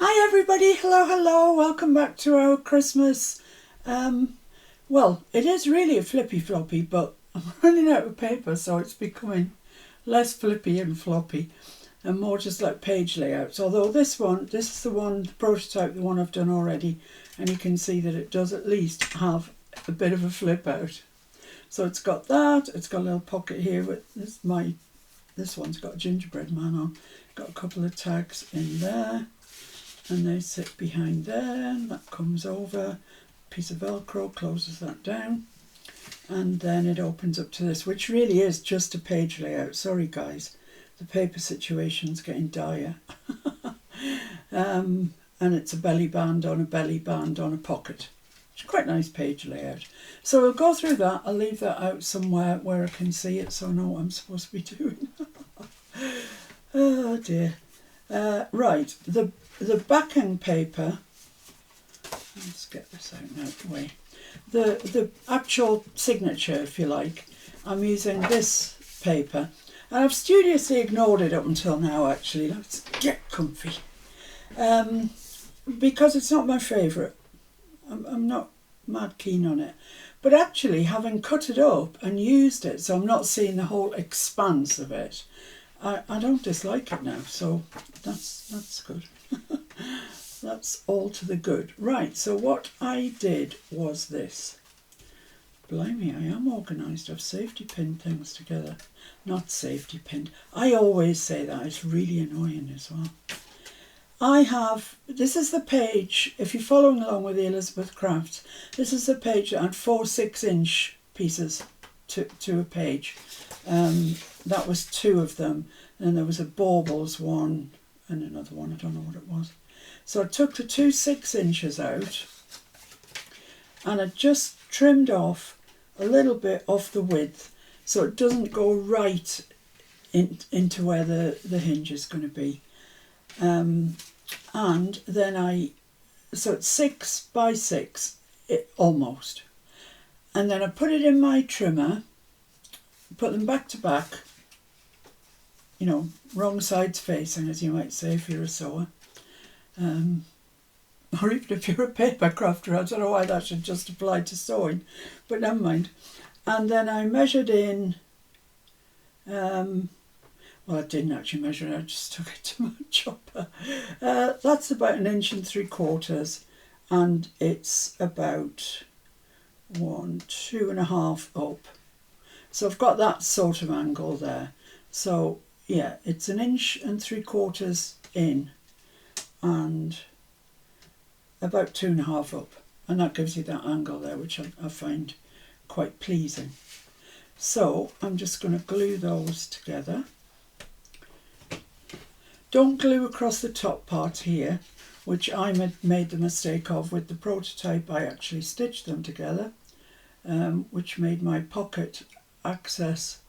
Hi everybody, hello, welcome back to our Christmas. Well, it is really a flippy floppy, but I'm running out of paper, so it's becoming less flippy and floppy and more just like page layouts. Although this is the prototype, the one I've done already, and you can see that it does at least have a bit of a flip out. So it's got that, it's got a little pocket here with this one's got a gingerbread man on. Got a couple of tags in there. And they sit behind there, and that comes over, piece of Velcro closes that down, and then it opens up to this, which really is just a page layout. Sorry guys, the paper situation's getting dire. And it's a belly band on a pocket. It's quite a nice page layout. So we'll go through that. I'll leave that out somewhere where I can see it so I know what I'm supposed to be doing. Oh dear. Right, the backing paper, let's get this out now of the way. The actual signature, if you like, I'm using this paper, and I've studiously ignored it up until now actually. Let's get comfy. Because it's not my favourite. I'm not mad keen on it. But actually, having cut it up and used it, so I'm not seeing the whole expanse of it, I don't dislike it now, so that's good. That's all to the good. Right, so what I did was this. Blimey, I am organised. I've safety pinned things together. Not safety pinned. I always say that. It's really annoying as well. This is the page, if you're following along with the Elizabeth Crafts, this is the page that had 4 6-inch pieces to a page. That was 2 of them. Then there was a baubles one and another one, I don't know what it was. So I took the 2 6-inches out and I just trimmed off a little bit off the width so it doesn't go right into where the hinge is going to be. And then so it's 6 by 6, almost. And then I put it in my trimmer, put them back to back, you know, wrong sides facing, as you might say if you're a sewer. Or even if you're a paper crafter, I don't know why that should just apply to sewing, but never mind. And then I measured in, well, I didn't actually measure it, I just took it to my chopper. That's about 1 3/4 inches, and it's about 2.5 up. So I've got that sort of angle there. So yeah, it's 1 3/4 inches in and about 2.5 up, and that gives you that angle there, which I find quite pleasing. So I'm just going to glue those together. Don't glue across the top part here, which I made the mistake of with the prototype. I actually stitched them together, which made my pocket access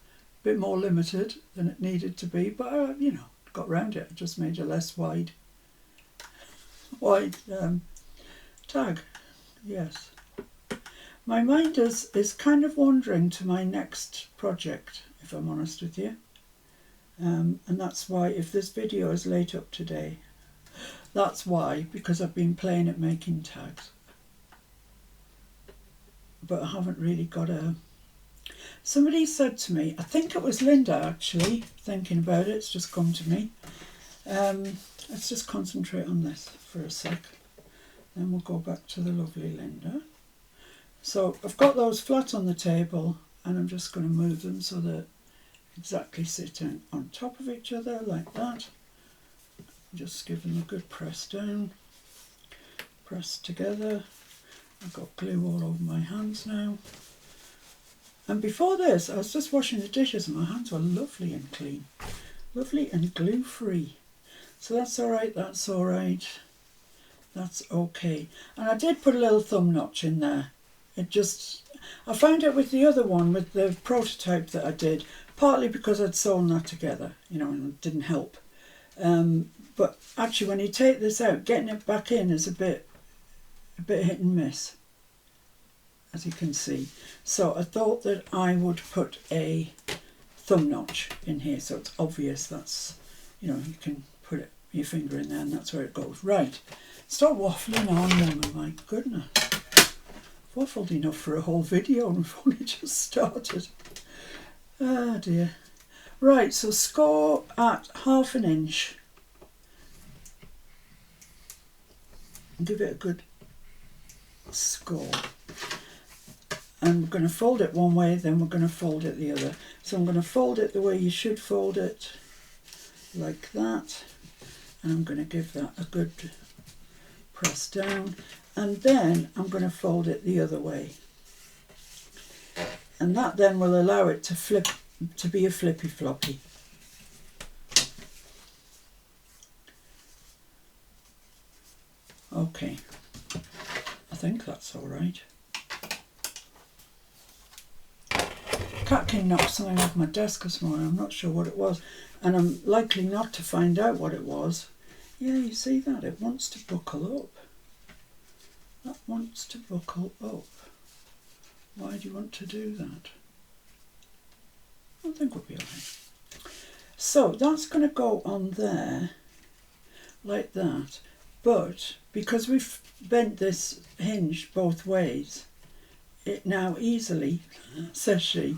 a bit more limited than it needed to be, but you know, got round it. I just made a less wide tag. Yes, my mind is kind of wandering to my next project, if I'm honest with you, and that's why, if this video is late up today, that's why, because I've been playing at making tags, but I haven't really got somebody said to me, I think it was Linda actually, thinking about it, it's just come to me, let's just concentrate on this for a sec, then we'll go back to the lovely Linda. So I've got those flat on the table, and I'm just going to move them so they're exactly sitting on top of each other like that. Just give them a good press down, press together. I've got glue all over my hands now. And before this, I was just washing the dishes and my hands were lovely and clean, lovely and glue free. So that's all right, that's all right, that's okay. And I did put a little thumb notch in there. I found it with the other one, with the prototype that I did, partly because I'd sewn that together, you know, and it didn't help. But actually, when you take this out, getting it back in is a bit hit and miss, as you can see. So I thought that I would put a thumb notch in here, so it's obvious. That's, you know, you can put it your finger in there and that's where it goes. Right, stop waffling on, woman, my goodness. I've waffled enough for a whole video and we've only just started. Oh dear. Right, so score at 1/2 inch. Give it a good score. And we're going to fold it one way, then we're going to fold it the other. So I'm going to fold it the way you should fold it, like that. And I'm going to give that a good press down. And then I'm going to fold it the other way. And that then will allow it to flip, to be a flippy floppy. Okay, I think that's all right. Cat came knocked something off my desk this morning. I'm not sure what it was, and I'm likely not to find out what it was. Yeah, you see that? It wants to buckle up. That wants to buckle up. Why do you want to do that? I think we'll be all right. So that's going to go on there, like that. But because we've bent this hinge both ways, it now easily, says she,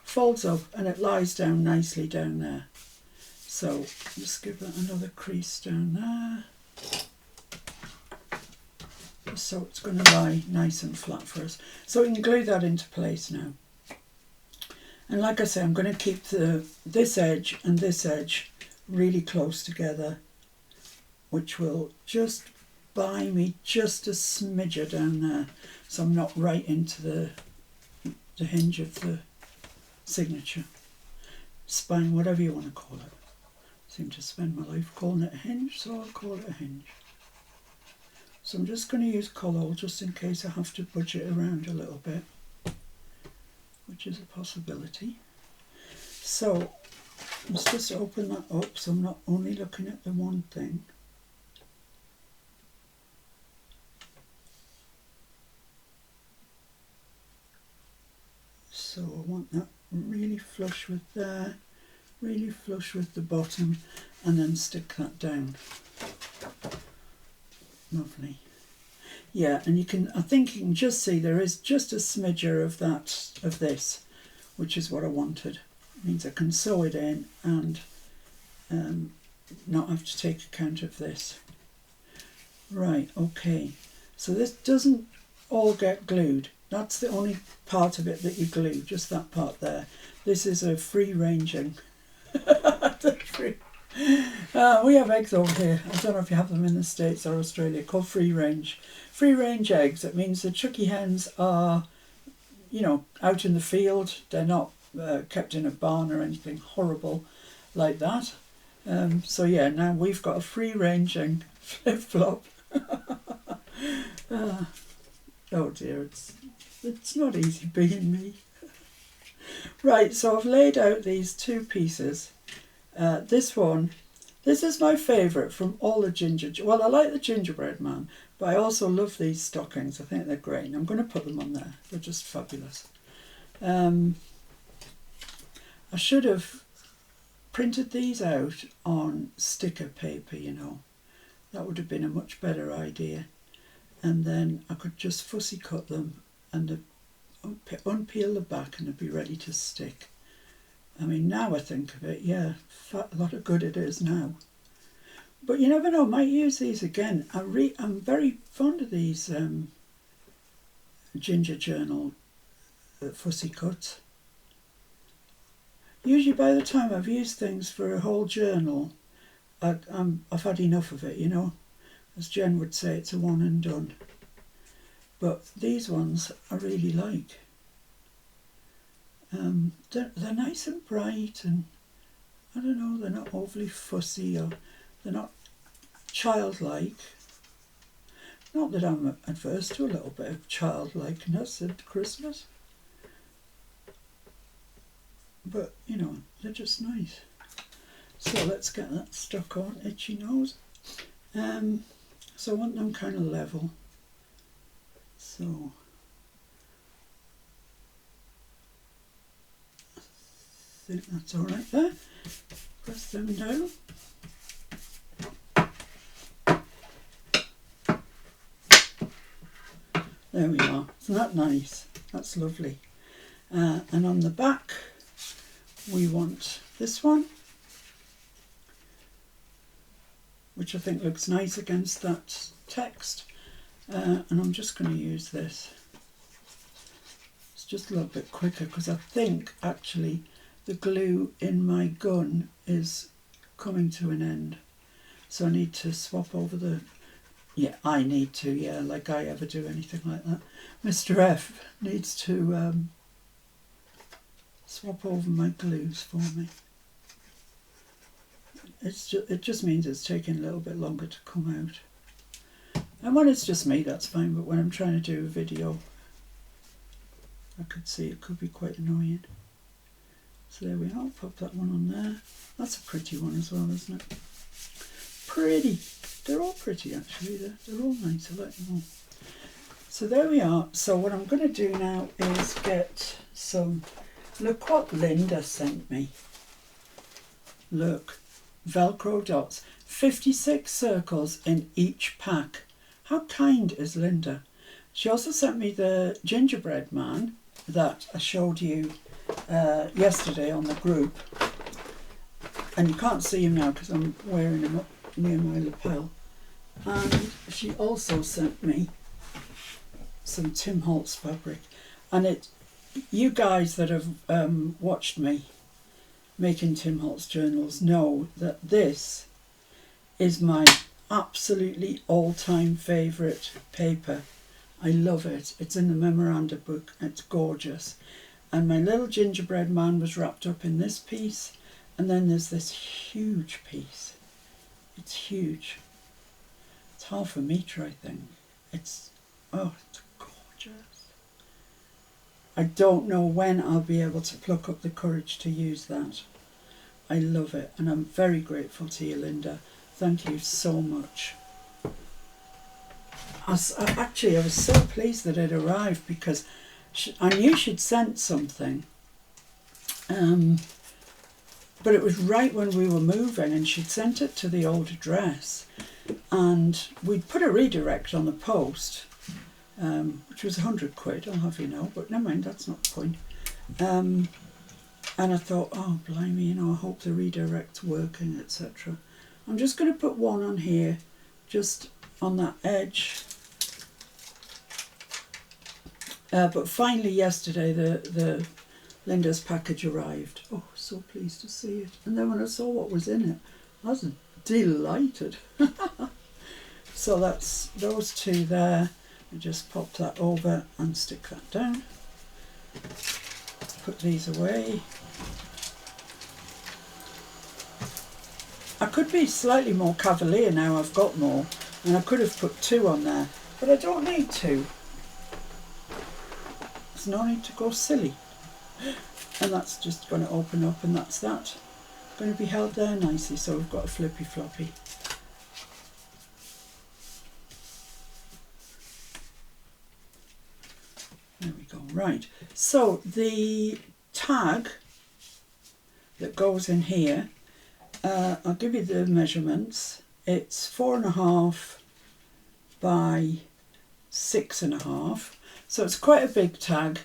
folds up and it lies down nicely down there. So just give that another crease down there. So it's going to lie nice and flat for us. So we can glue that into place now. And like I say, I'm going to keep this edge and this edge really close together, which will just buy me just a smidger down there, so I'm not right into the hinge of the signature. Spine, whatever you want to call it. I seem to spend my life calling it a hinge, so I'll call it a hinge. So I'm just going to use Collall just in case I have to budge it around a little bit, which is a possibility. So let's just open that up so I'm not only looking at the one thing. So I want that really flush with there, really flush with the bottom, and then stick that down. Lovely. Yeah, and you can, I think you can just see there is just a smidger of that, of this, which is what I wanted. It means I can sew it in and not have to take account of this. Right, okay. So this doesn't all get glued. That's the only part of it that you glue, just that part there. This is a free ranging. We have eggs over here. I don't know if you have them in the States or Australia, called free range. Free range eggs. It means the chucky hens are, you know, out in the field. They're not kept in a barn or anything horrible like that. So yeah, now we've got a free ranging flip-flop. Oh dear, it's not easy being me. Right, so I've laid out these two pieces. This one, this is my favourite from all the well, I like the gingerbread man, but I also love these stockings. I think they're great. And I'm going to put them on there. They're just fabulous. I should have printed these out on sticker paper, you know. That would have been a much better idea. And then I could just fussy cut them and unpeel the back and they'd be ready to stick. I mean, now I think of it, yeah, a lot of good it is now. But you never know, I might use these again. I'm very fond of these Ginger Journal fussy cuts. Usually by the time I've used things for a whole journal, I've had enough of it, you know. As Jen would say, it's a one and done. But these ones I really like. They're nice and bright, and I don't know, they're not overly fussy, or they're not childlike. Not that I'm adverse to a little bit of childlikeness at Christmas, but you know, they're just nice. So let's get that stuck on. Itchy nose. So I want them kind of level. So I think that's all right there. Press them down. There we are. Isn't that nice? That's lovely. And on the back, we want this one, which I think looks nice against that text. And I'm just going to use this. It's just a little bit quicker because I think actually the glue in my gun is coming to an end. So I need to swap over the... Yeah, I need to, yeah, like I ever do anything like that. Mr. F needs to swap over my glues for me. It just means it's taking a little bit longer to come out. And when it's just me, that's fine, but when I'm trying to do a video, I could see it could be quite annoying. So there we are, pop that one on there. That's a pretty one as well, isn't it? Pretty. They're all pretty actually, they're all nice, I like them all. So there we are. So what I'm going to do now is get some, look what Linda sent me. Look, Velcro dots, 56 circles in each pack. How kind is Linda? She also sent me the gingerbread man that I showed you yesterday on the group. And you can't see him now because I'm wearing him up near my lapel. And she also sent me some Tim Holtz fabric. And you guys that have watched me making Tim Holtz journals know that this is my absolutely all-time favourite paper. I love it. It's in the memoranda book. It's gorgeous. And my little gingerbread man was wrapped up in this piece. And then there's this huge piece. It's huge. It's half a metre, I think. It's gorgeous. I don't know when I'll be able to pluck up the courage to use that. I love it, and I'm very grateful to you, Linda. Thank you so much. I was so pleased that it arrived because I knew she'd sent something. But it was right when we were moving and she'd sent it to the old address. And we'd put a redirect on the post, which was £100, I'll have you know, but never mind, that's not the point. And I thought, oh, blimey, I hope the redirect's working, etc. I'm just going to put one on here, just on that edge. But finally yesterday, the Linda's package arrived. Oh, so pleased to see it. And then when I saw what was in it, I was delighted. So that's those two there. I just pop that over and stick that down. Put these away. I could be slightly more cavalier now I've got more, and I could have put 2 on there, but I don't need to. There's no need to go silly. And that's just going to open up, and that's that. Going to be held there nicely, so we've got a flippy floppy. There we go. Right, so the tag that goes in here, I'll give you the measurements. It's 4.5 by 6.5, so it's quite a big tag.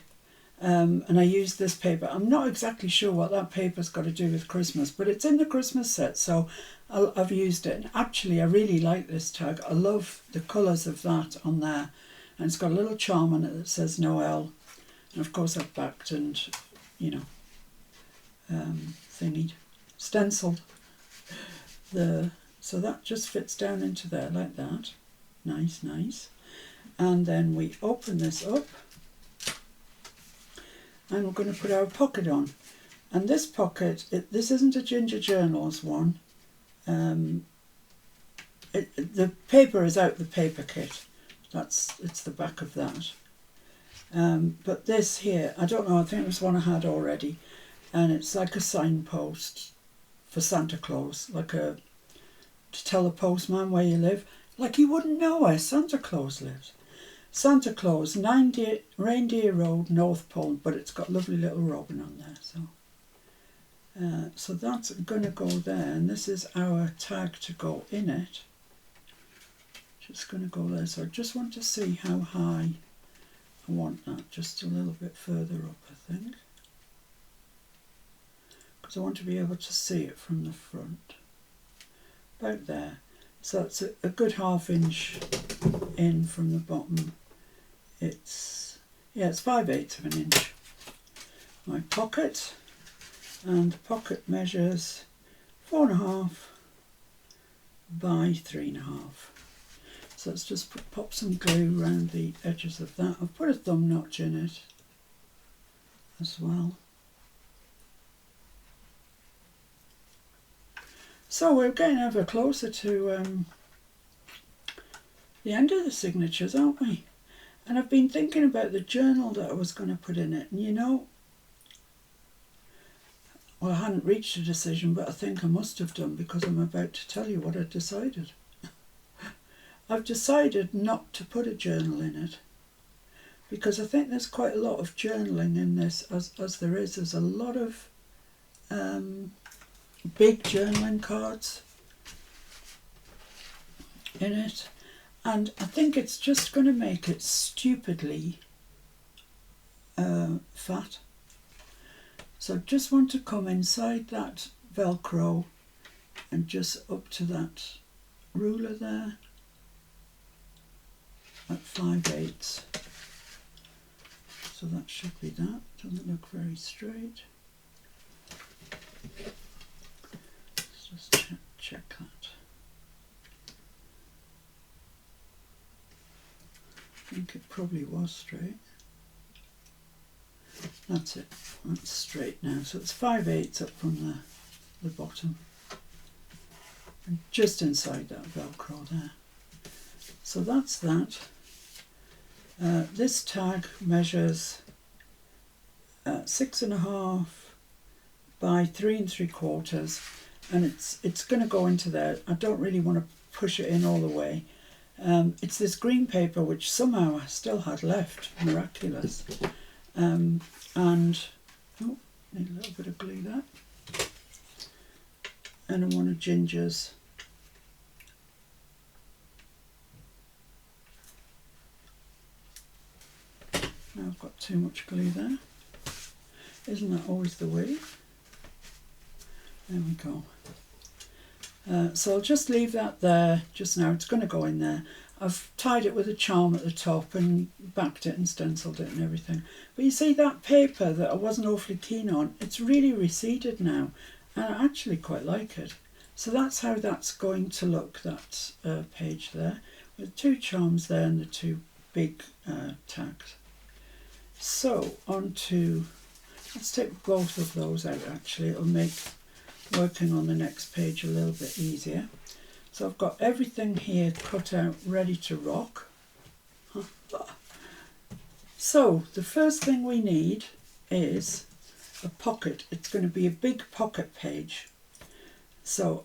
And I used this paper. I'm not exactly sure what that paper's got to do with Christmas, but it's in the Christmas set, so I've used it. And actually, I really like this tag. I love the colours of that on there. And it's got a little charm on it that says Noel. And of course, I've backed and, thingied, stenciled. So that just fits down into there like that. Nice, nice. And then we open this up. And we're going to put our pocket on. And this pocket, this isn't a Ginger Journals one. The paper is out the paper kit. It's the back of that. But this here, I don't know, I think it was one I had already. And it's like a signpost for Santa Claus, to tell the postman where you live. Like he wouldn't know where Santa Claus lives. Santa Claus, 9 Reindeer Road, North Pole, but it's got lovely little robin on there. So that's going to go there, and this is our tag to go in it. Just going to go there. So I just want to see how high I want that just a little bit further up, I think, because I want to be able to see it from the front. About there. So it's a good 1/2 inch in from the bottom. It's 5/8 of an inch. My pocket, and the pocket measures 4.5 by 3.5. So let's just pop some glue around the edges of that. I've put a thumb notch in it as well. So we're getting ever closer to the end of the signatures, aren't we? And I've been thinking about the journal that I was going to put in it. And you know, well, I hadn't reached a decision, but I think I must have done, because I'm about to tell you what I decided. I've decided not to put a journal in it, because I think there's quite a lot of journaling in this, as there is. There's a lot of big journaling cards in it, and I think it's just going to make it stupidly fat. So I just want to come inside that Velcro and just up to that ruler there at 5/8. So that should be that. Doesn't look very straight. Let's just check that. I think it probably was straight. That's it. That's straight now. So it's 5/8 up from the bottom. And just inside that Velcro there. So that's that. This tag measures 6.5 by 3 3/4, and it's going to go into there. I don't really want to push it in all the way. It's this green paper which somehow I still had left, miraculous. And oh, need a little bit of glue there. And I want a gingers. Now I've got too much glue there. Isn't that always the way? There we go. So I'll just leave that there just now. It's going to go in there. I've tied it with a charm at the top and backed it and stenciled it and everything. But you see that paper that I wasn't awfully keen on, it's really receded now, and I actually quite like it. So that's how that's going to look, that page there, with 2 charms there and the 2 big tags. So on to, let's take both of those out actually. It'll make working on the next page a little bit easier. So I've got everything here cut out, ready to rock. So the first thing we need is a pocket. It's going to be a big pocket page. So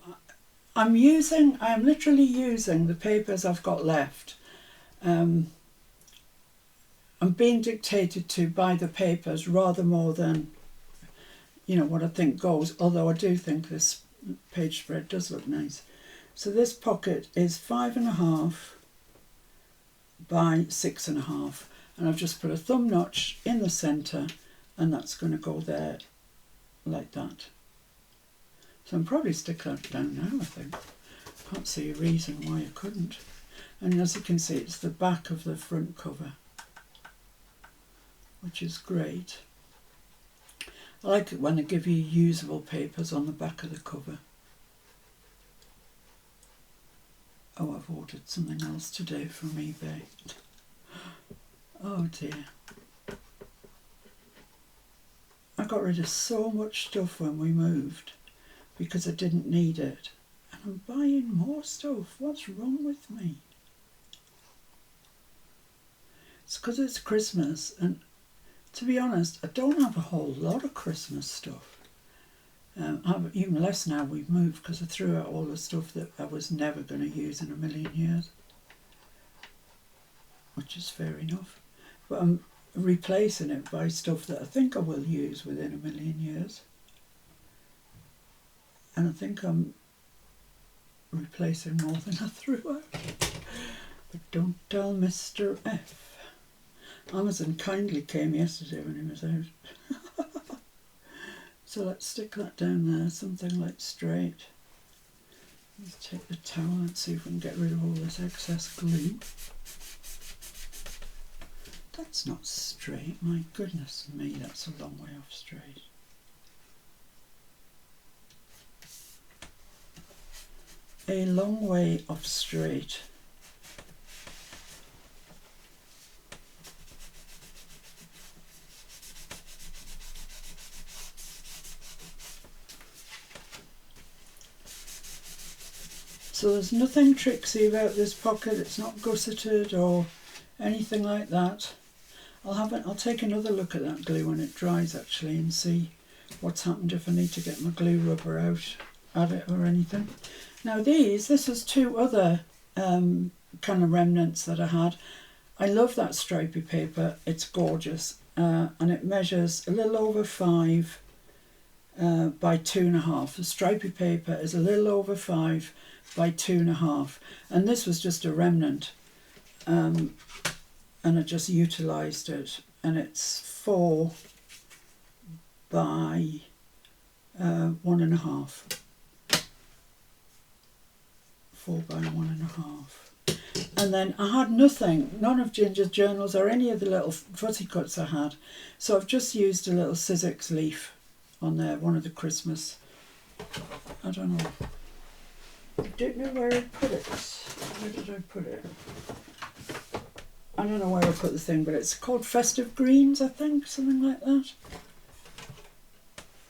I'm literally using the papers I've got left. I'm being dictated to by the papers rather more than, you know, what I think goes, although I do think this page spread does look nice. So this pocket is 5.5 by 6.5, and I've just put a thumb notch in the centre, and that's going to go there like that. So I'm probably stick that down now, I think. Can't see a reason why I couldn't. And as you can see, it's the back of the front cover, which is great. I like it when they give you usable papers on the back of the cover. Oh, I've ordered something else today from eBay. Oh dear. I got rid of so much stuff when we moved because I didn't need it. And I'm buying more stuff. What's wrong with me? It's because it's Christmas, and to be honest, I don't have a whole lot of Christmas stuff. Even less now we've moved, because I threw out all the stuff that I was never going to use in a million years, which is fair enough. But I'm replacing it by stuff that I think I will use within a million years. And I think I'm replacing more than I threw out. But don't tell Mr. F. Amazon kindly came yesterday when he was out. So let's stick that down there, something like straight. Let's take the towel and see if we can get rid of all this excess glue. That's not straight, my goodness me, that's a long way off straight. A long way off straight. So there's nothing tricksy about this pocket, it's not gusseted or anything like that. I'll take another look at that glue when it dries actually and see what's happened if I need to get my glue rubber out at it or anything. Now this is two other kind of remnants that I had. I love that stripy paper, it's gorgeous, and it measures a little over 5 by 2.5. The stripy paper is a little over 5 by 2.5, and this was just a remnant, and I just utilised it, and it's 4 by 1.5. 4 by 1.5. And then I had none of Ginger's journals or any of the little fuzzy cuts I had, so I've just used a little Sizzix leaf on there, one of the Christmas, I don't know, I don't know where I put it. Where did I put it? I don't know where I put the thing, but it's called Festive Greens, I think, something like that.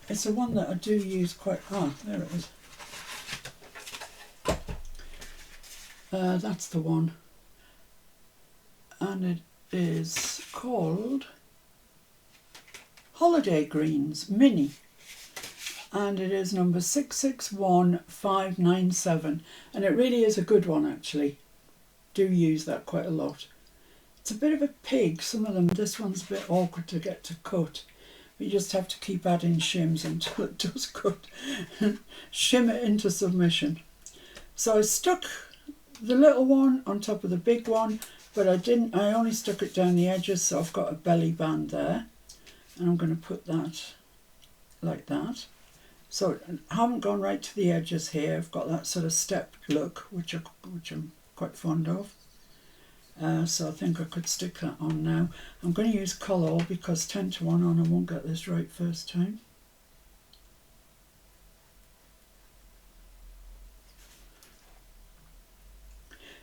It's the one that I do use quite... there it is. That's the one. And it is called Holiday Greens Mini. And it is number 661597. And it really is a good one, actually. Do use that quite a lot. It's a bit of a pig, some of them. This one's a bit awkward to get to cut. But you just have to keep adding shims until it does cut. Shim it into submission. So I stuck the little one on top of the big one, but I only stuck it down the edges, so I've got a belly band there. And I'm going to put that like that. So I haven't gone right to the edges here. I've got that sort of stepped look, which I'm quite fond of. So I think I could stick that on now. I'm going to use colour because 10 to 1 on I won't get this right first time.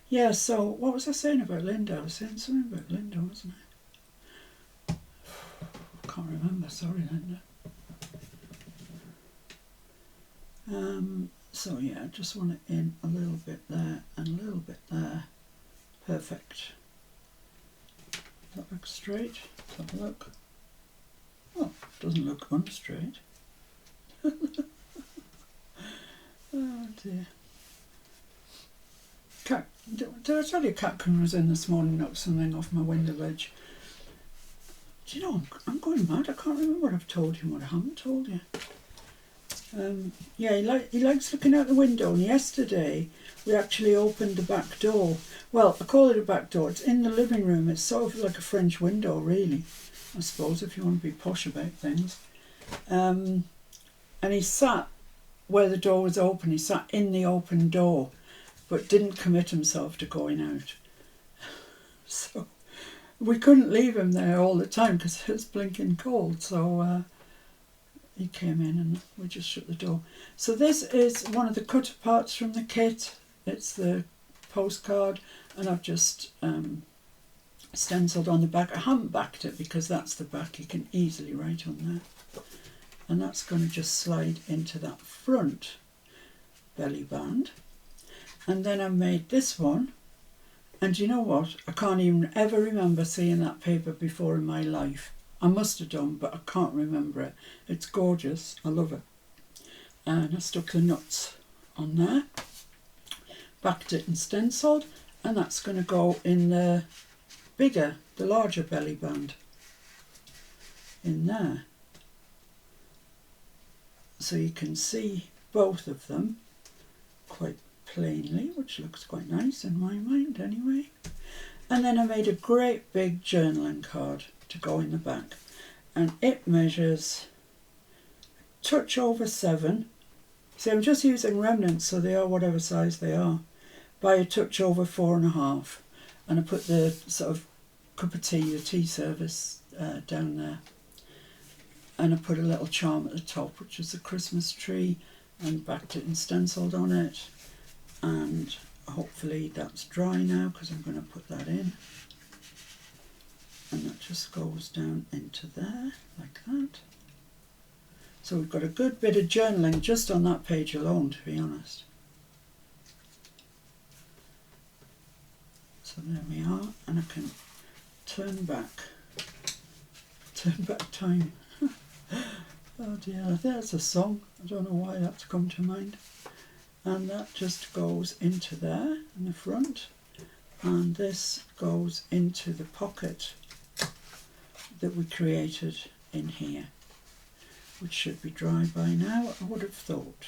Yeah, so what was I saying about Linda? I was saying something about Linda, wasn't I? I can't remember, sorry Linda. So yeah, I just want it in a little bit there and a little bit there. Perfect. Does that look straight? Let's have a look. Oh, it doesn't look unstraight. Oh dear. Cat, did I tell you Catcoon was in this morning, knocked something off my window ledge? Do you know, I'm going mad. I can't remember what I've told you and what I haven't told you. Yeah, he likes looking out the window, and yesterday we actually opened the back door. Well, I call it a back door. It's in the living room. It's sort of like a French window, really, I suppose, if you want to be posh about things. And he sat where the door was open. He sat in the open door, but didn't commit himself to going out. So we couldn't leave him there all the time because it was blinking cold. So he came in and we just shut the door. So this is one of the cut parts from the kit. It's the postcard, and I've just stenciled on the back. I haven't backed it because that's the back. You can easily write on there. And that's going to just slide into that front belly band. And then I made this one. And you know what? I can't even ever remember seeing that paper before in my life. I must have done, but I can't remember it. It's gorgeous. I love it. And I stuck the nuts on there. Backed it and stenciled. And that's going to go in the larger belly band. In there. So you can see both of them quite plainly, which looks quite nice in my mind anyway. And then I made a great big journaling card to go in the back. And it measures touch over 7. See, I'm just using remnants, so they are whatever size they are, by a touch over 4.5. And I put the sort of cup of tea, the tea service down there. And I put a little charm at the top, which is a Christmas tree, and backed it and stenciled on it. And hopefully that's dry now, because I'm going to put that in. And that just goes down into there, like that. So we've got a good bit of journaling just on that page alone, to be honest. So there we are, and I can turn back time. Oh dear, there's a song. I don't know why that's come to mind. And that just goes into there in the front, and this goes into the pocket that we created in here, which should be dry by now, I would have thought.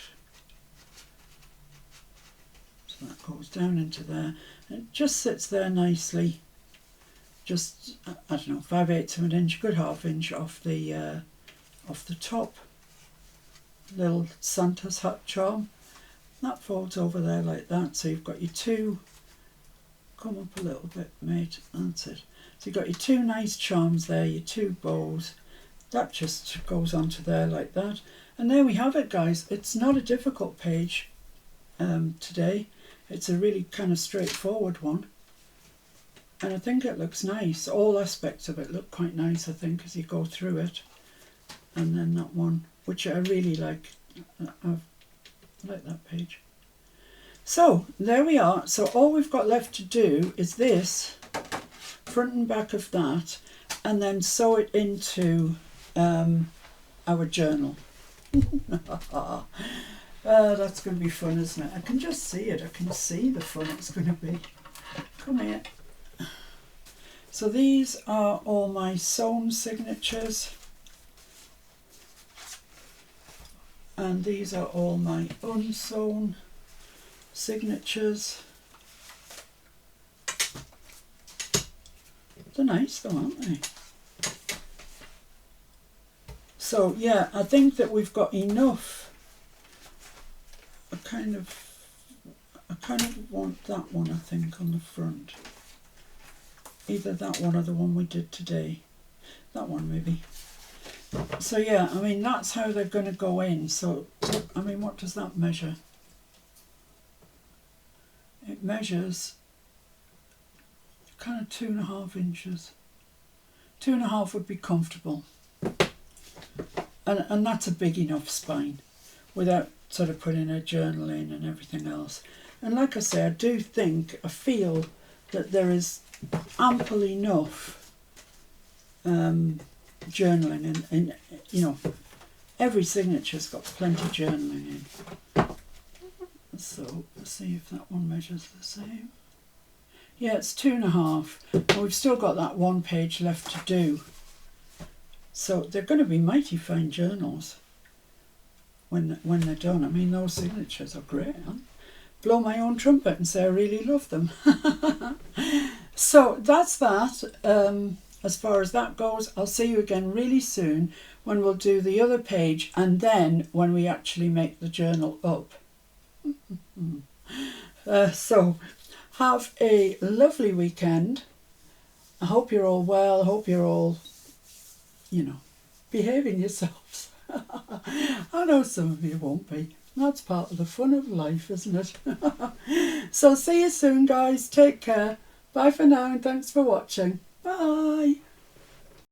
So that goes down into there, and it just sits there nicely, just, I don't know, 5/8 of an inch, good half inch off the top. Little Santa's hat charm. That folds over there like that, so you've got your two, come up a little bit mate, that's it. So you've got your two nice charms there, your two bows. That just goes onto there like that. And there we have it, guys. It's not a difficult page today. It's a really kind of straightforward one. And I think it looks nice. All aspects of it look quite nice, I think, as you go through it. And then that one, which I really like. I like that page. So there we are. So all we've got left to do is this, front and back of that, and then sew it into our journal. That's going to be fun, isn't it? I can just see it. I can see the fun it's going to be. Come here. So these are all my sewn signatures. And these are all my unsewn signatures. They're nice though, aren't they? So yeah, I think that we've got enough. I kind of want that one, I think, on the front. Either that one or the one we did today. That one maybe. So yeah, I mean, that's how they're going to go in. So, I mean, what does that measure? It measures kind of 2.5 inches. 2.5 would be comfortable. And that's a big enough spine without sort of putting a journal in and everything else. And like I say, I feel that there is ample enough journaling, and you know, every signature's got plenty of journaling in. So let's see if that one measures the same. Yeah, it's 2.5, and we've still got that one page left to do. So they're going to be mighty fine journals when they're done. I mean, those signatures are great. Huh? Blow my own trumpet and say I really love them. So that's that. As far as that goes, I'll see you again really soon when we'll do the other page, and then when we actually make the journal up. So have a lovely weekend. I hope you're all well. I hope you're all, you know, behaving yourselves. I know some of you won't be. That's part of the fun of life, isn't it? So see you soon, guys. Take care. Bye for now, and thanks for watching. Bye.